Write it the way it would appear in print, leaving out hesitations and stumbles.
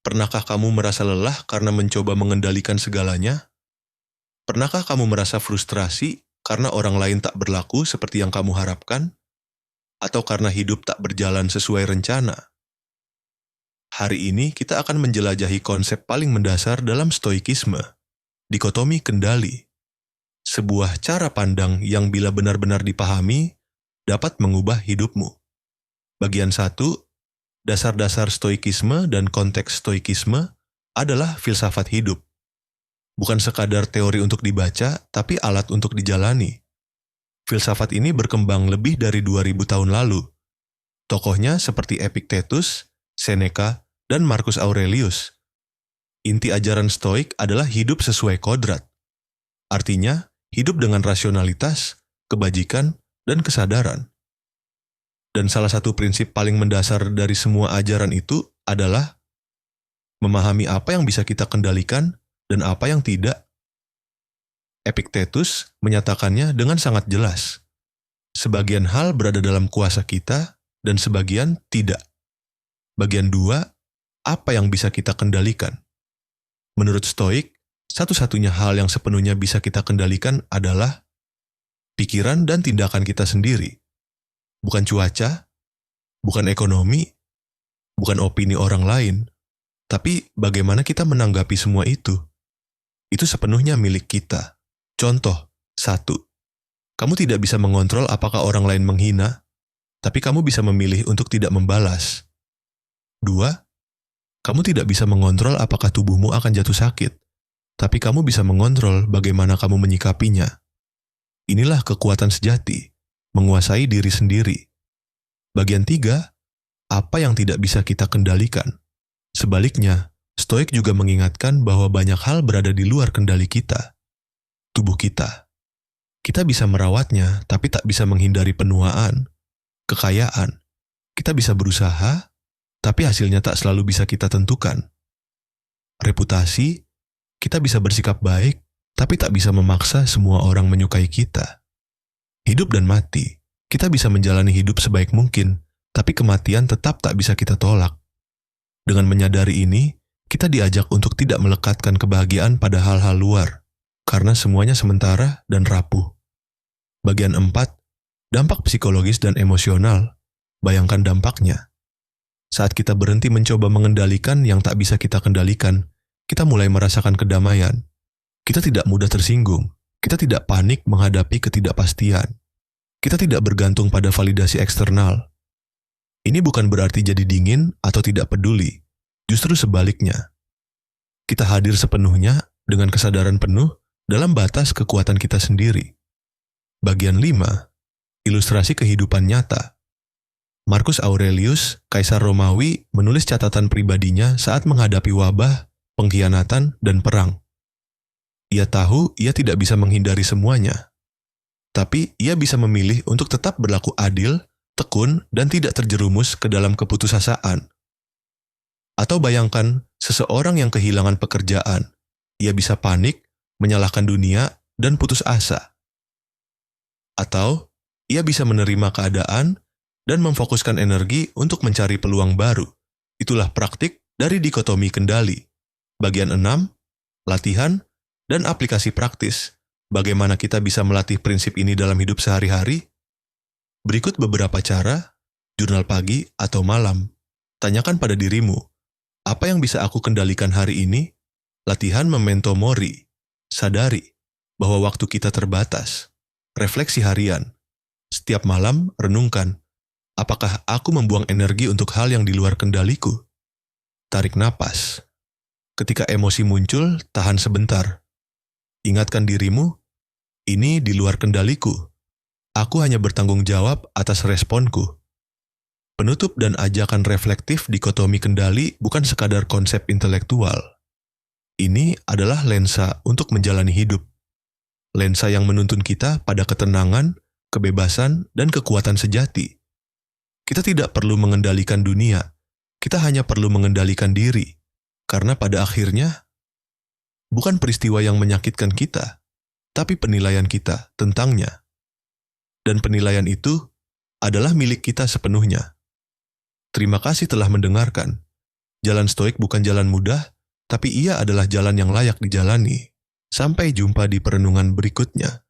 Pernahkah kamu merasa lelah karena mencoba mengendalikan segalanya? Pernahkah kamu merasa frustrasi karena orang lain tak berlaku seperti yang kamu harapkan? Atau karena hidup tak berjalan sesuai rencana? Hari ini kita akan menjelajahi konsep paling mendasar dalam stoikisme, dikotomi kendali. Sebuah cara pandang yang bila benar-benar dipahami, dapat mengubah hidupmu. Bagian 1, dasar-dasar stoikisme dan konteks stoikisme adalah filsafat hidup. Bukan sekadar teori untuk dibaca, tapi alat untuk dijalani. Filsafat ini berkembang lebih dari 2000 tahun lalu. Tokohnya seperti Epictetus, Seneca, dan Marcus Aurelius. Inti ajaran stoik adalah hidup sesuai kodrat. Artinya, hidup dengan rasionalitas, kebajikan, dan kesadaran. Dan salah satu prinsip paling mendasar dari semua ajaran itu adalah memahami apa yang bisa kita kendalikan dan apa yang tidak. Epictetus menyatakannya dengan sangat jelas. Sebagian hal berada dalam kuasa kita dan sebagian tidak. Bagian 2, apa yang bisa kita kendalikan? Menurut Stoik, satu-satunya hal yang sepenuhnya bisa kita kendalikan adalah pikiran dan tindakan kita sendiri. Bukan cuaca, bukan ekonomi, bukan opini orang lain, tapi bagaimana kita menanggapi semua itu. Itu sepenuhnya milik kita. Contoh, 1. Kamu tidak bisa mengontrol apakah orang lain menghina, tapi kamu bisa memilih untuk tidak membalas. 2. Kamu tidak bisa mengontrol apakah tubuhmu akan jatuh sakit, tapi kamu bisa mengontrol bagaimana kamu menyikapinya. Inilah kekuatan sejati, menguasai diri sendiri. Bagian 3, apa yang tidak bisa kita kendalikan. Sebaliknya, Stoik juga mengingatkan bahwa banyak hal berada di luar kendali kita. Tubuh kita. Kita bisa merawatnya, tapi tak bisa menghindari penuaan, kekayaan. Kita bisa berusaha, tapi hasilnya tak selalu bisa kita tentukan. Reputasi, kita bisa bersikap baik, tapi tak bisa memaksa semua orang menyukai kita. Hidup dan mati, kita bisa menjalani hidup sebaik mungkin, tapi kematian tetap tak bisa kita tolak. Dengan menyadari ini, kita diajak untuk tidak melekatkan kebahagiaan pada hal-hal luar, karena semuanya sementara dan rapuh. Bagian 4, dampak psikologis dan emosional. Bayangkan dampaknya. Saat kita berhenti mencoba mengendalikan yang tak bisa kita kendalikan, kita mulai merasakan kedamaian. Kita tidak mudah tersinggung. Kita tidak panik menghadapi ketidakpastian. Kita tidak bergantung pada validasi eksternal. Ini bukan berarti jadi dingin atau tidak peduli. Justru sebaliknya. Kita hadir sepenuhnya dengan kesadaran penuh dalam batas kekuatan kita sendiri. Bagian 5. Ilustrasi kehidupan nyata. Marcus Aurelius, Kaisar Romawi, menulis catatan pribadinya saat menghadapi wabah, pengkhianatan, dan perang. Ia tahu ia tidak bisa menghindari semuanya. Tapi ia bisa memilih untuk tetap berlaku adil, tekun, dan tidak terjerumus ke dalam keputusasaan. Atau bayangkan seseorang yang kehilangan pekerjaan. Ia bisa panik, menyalahkan dunia, dan putus asa. Atau ia bisa menerima keadaan dan memfokuskan energi untuk mencari peluang baru. Itulah praktik dari dikotomi kendali. Bagian 6, latihan, dan aplikasi praktis. Bagaimana kita bisa melatih prinsip ini dalam hidup sehari-hari? Berikut beberapa cara, jurnal pagi atau malam. Tanyakan pada dirimu, apa yang bisa aku kendalikan hari ini? Latihan memento mori. Sadari bahwa waktu kita terbatas. Refleksi harian. Setiap malam, renungkan, apakah aku membuang energi untuk hal yang di luar kendaliku? Tarik napas. Ketika emosi muncul, tahan sebentar. Ingatkan dirimu, ini di luar kendaliku. Aku hanya bertanggung jawab atas responku. Penutup dan ajakan reflektif dikotomi kendali bukan sekadar konsep intelektual. Ini adalah lensa untuk menjalani hidup. Lensa yang menuntun kita pada ketenangan, kebebasan, dan kekuatan sejati. Kita tidak perlu mengendalikan dunia, kita hanya perlu mengendalikan diri. Karena pada akhirnya, bukan peristiwa yang menyakitkan kita, tapi penilaian kita tentangnya. Dan penilaian itu adalah milik kita sepenuhnya. Terima kasih telah mendengarkan. Jalan stoik bukan jalan mudah, tapi ia adalah jalan yang layak dijalani. Sampai jumpa di perenungan berikutnya.